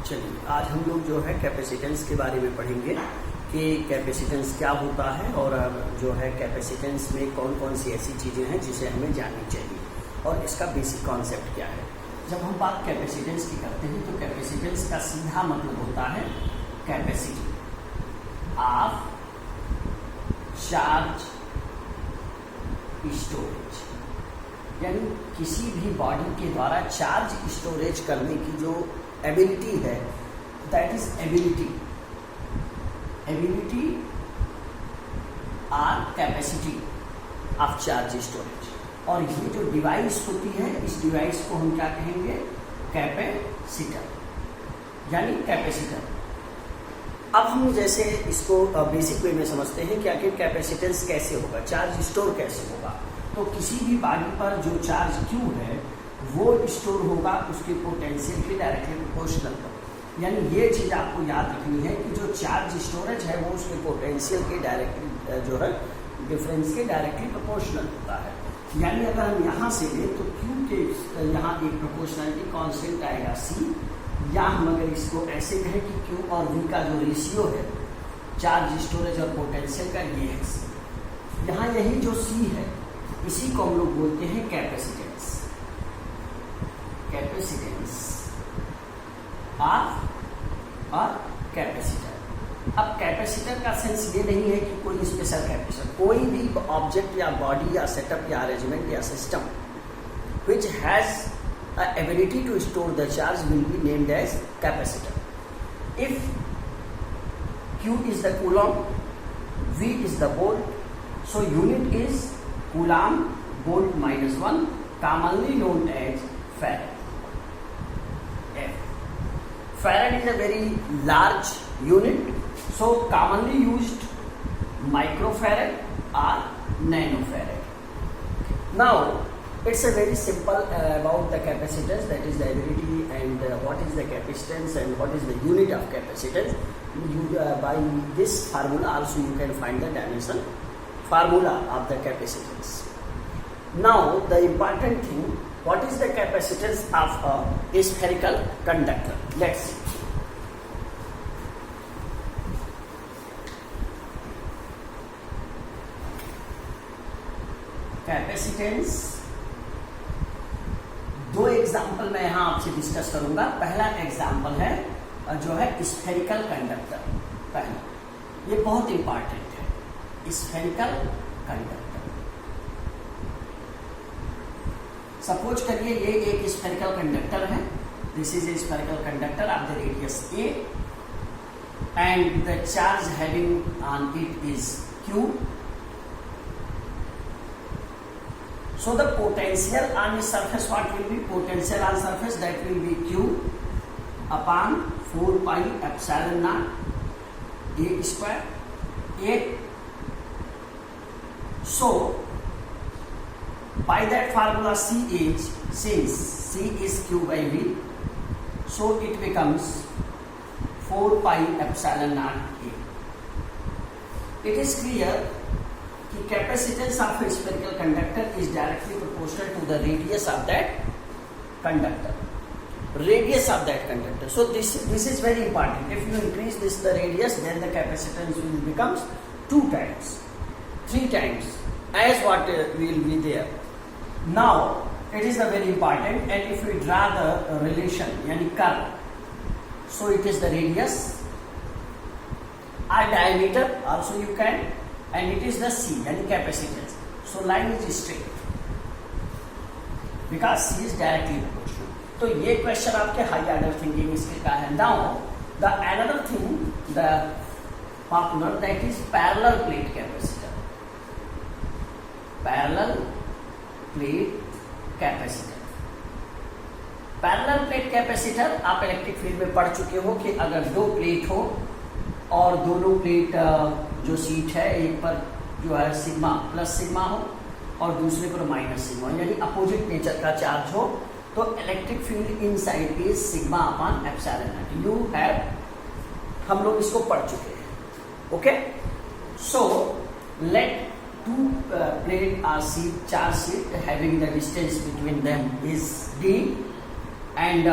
चलिए आज हम लोग जो है कैपेसिटेंस के बारे में पढ़ेंगे कि कैपेसिटेंस क्या होता है और जो है कैपेसिटेंस में कौन कौन सी ऐसी चीज़ें हैं जिसे हमें जाननी चाहिए और इसका बेसिक कॉन्सेप्ट क्या है। जब हम बात कैपेसिटेंस की करते हैं तो कैपेसिटेंस का सीधा मतलब होता है कैपेसिटी ऑफ चार्ज स्टोरेज, यानी किसी भी बॉडी के द्वारा चार्ज स्टोरेज करने की जो एबिलिटी है, दैट इज एबिलिटी और कैपेसिटी ऑफ चार्ज स्टोरेज। और ये जो डिवाइस होती है, इस डिवाइस को हम क्या कहेंगे? कैपेसिटर, यानी कैपेसिटर। अब हम जैसे इसको बेसिक वे में समझते हैं कि आखिर कैपेसिटेंस कैसे होगा, चार्ज स्टोर कैसे होगा। तो किसी भी बॉडी पर जो चार्ज Q है वो स्टोर होगा उसके पोटेंशियल के डायरेक्टली प्रोपोर्शनल पर। यानी ये चीज़ आपको याद रखनी है कि जो चार्ज स्टोरेज है वो उसके पोटेंशियल के डायरेक्टली जो है डिफरेंस के डायरेक्टली प्रोपोर्शनल होता है। यानी अगर हम यहाँ से लें तो Q के यहाँ एक प्रोपोर्शनलिटी कांस्टेंट आएगा C, या हम अगर इसको ऐसे कहें कि Q और V का जो रेशियो है चार्ज स्टोरेज और पोटेंशियल का, ये है C। यहाँ यही जो C है इसी को हम लोग बोलते हैं कैपेसिटेंस और कैपेसिटर। अब कैपेसिटर का सेंस ये नहीं है कि कोई स्पेशल कैपेसिटर, कोई भी ऑब्जेक्ट या बॉडी या सेटअप या अरेंजमेंट या system which has a ability to store the charge will be named as capacitor. If Q is the coulomb, V is the volt, so unit is coulomb volt minus 1, commonly known as farad. Farad is a very large unit, so commonly used microfarad or nanofarad. Now it's a very simple about the capacitance, that is the ability and what is the capacitance and what is the unit of capacitance. By this formula also you can find the dimension formula of the capacitance. Now the important thing, what is the capacitance of a spherical conductor? Let's see. Capacitance, दो example मैं यहाँ आपसे discuss करूंगा। पहला example है जो है spherical conductor. पहला ये बहुत इंपॉर्टेंट है, स्फेरिकल कंडक्टर। सपोज करिए ये एक स्फेरिकल कंडक्टर है, this is a spherical conductor of the radius A and the charge having on it is Q. So the potential on the surface, what will be potential on surface? That will be Q upon 4 pi epsilon naught A square A. So by that formula C is, since C is Q by V, so it becomes 4 pi epsilon naught A. It is clear the capacitance of a spherical conductor is directly proportional to the radius of that conductor. So this is very important. If you increase this the radius, then the capacitance will becomes 2 times, 3 times as what will be there. Now it is the very important, and if we draw the relation, yani curve, so it is the radius or diameter also you can, and it is the C, यानी capacitance. So line is straight because C is directly proportional. तो ये question आपके high order thinking इसके का है। Now the another thing, the popular, that is parallel plate capacitor. Parallel plate capacitor. Parallel plate capacitor आप electric field में पढ़ चुके हो कि अगर दो प्लेट हो और दोनों प्लेट जो सीट है, एक पर जो है सिग्मा प्लस सिग्मा हो और दूसरे पर माइनस सिग्मा, यानी अपोजिट नेचर का चार्ज हो, तो electric field inside is sigma upon epsilon naught. You have, हम लोग इसको पढ़ चुके हैं। Okay, so let two plate are sheet, चार sheet having the distance between them is D, and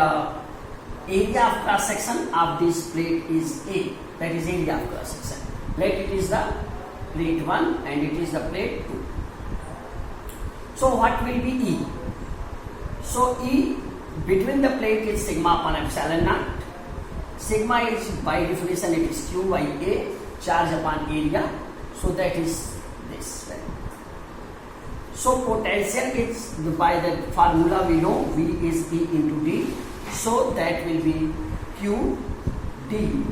area of cross section of this plate is A, that is area of cross section. Let it is the plate 1 and it is the plate 2. So what will be E? So E between the plate is sigma upon epsilon naught. Sigma is by definition it is Q by A, charge upon area. So that is this. So potential is by the formula we know V is E into D. So that will be Q D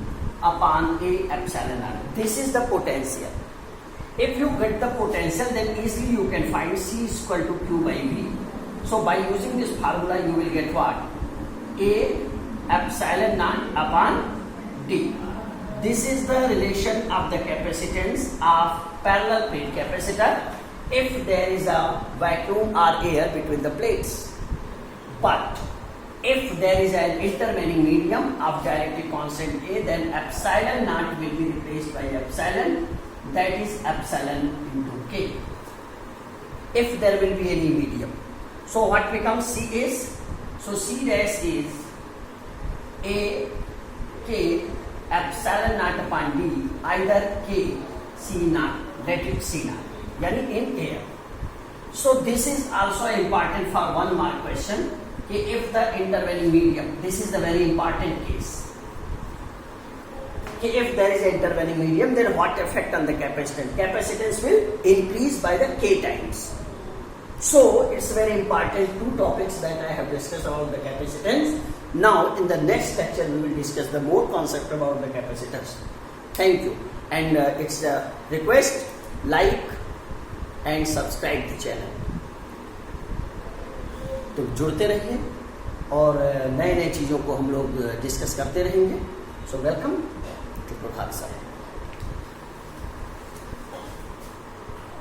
upon A epsilon naught. This is the potential. If you get the potential, then easily you can find C is equal to Q by V. So by using this formula, you will get what? A epsilon naught upon D. This is the relation of the capacitance of parallel plate capacitor if there is a vacuum or air between the plates. But if there is an intervening medium of dielectric constant A, then epsilon naught will be replaced by epsilon, that is epsilon into K, if there will be any medium. So what becomes C is, so C dash is A K epsilon naught upon D, either K C naught, let it C naught, yani in air. So this is also important for 1 mark question. If the intervening medium, this is the very important case. If there is an intervening medium, then what effect on the capacitance? Capacitance will increase by the K times. So it's very important 2 topics that I have discussed about the capacitance. Now in the next lecture we will discuss the more concept about the capacitance. Thank you, and it's a request, like and subscribe the channel. तो जुड़ते रहिए और नए नए चीज़ों को हम लोग डिस्कस करते रहेंगे. So welcome to Prabhat sir.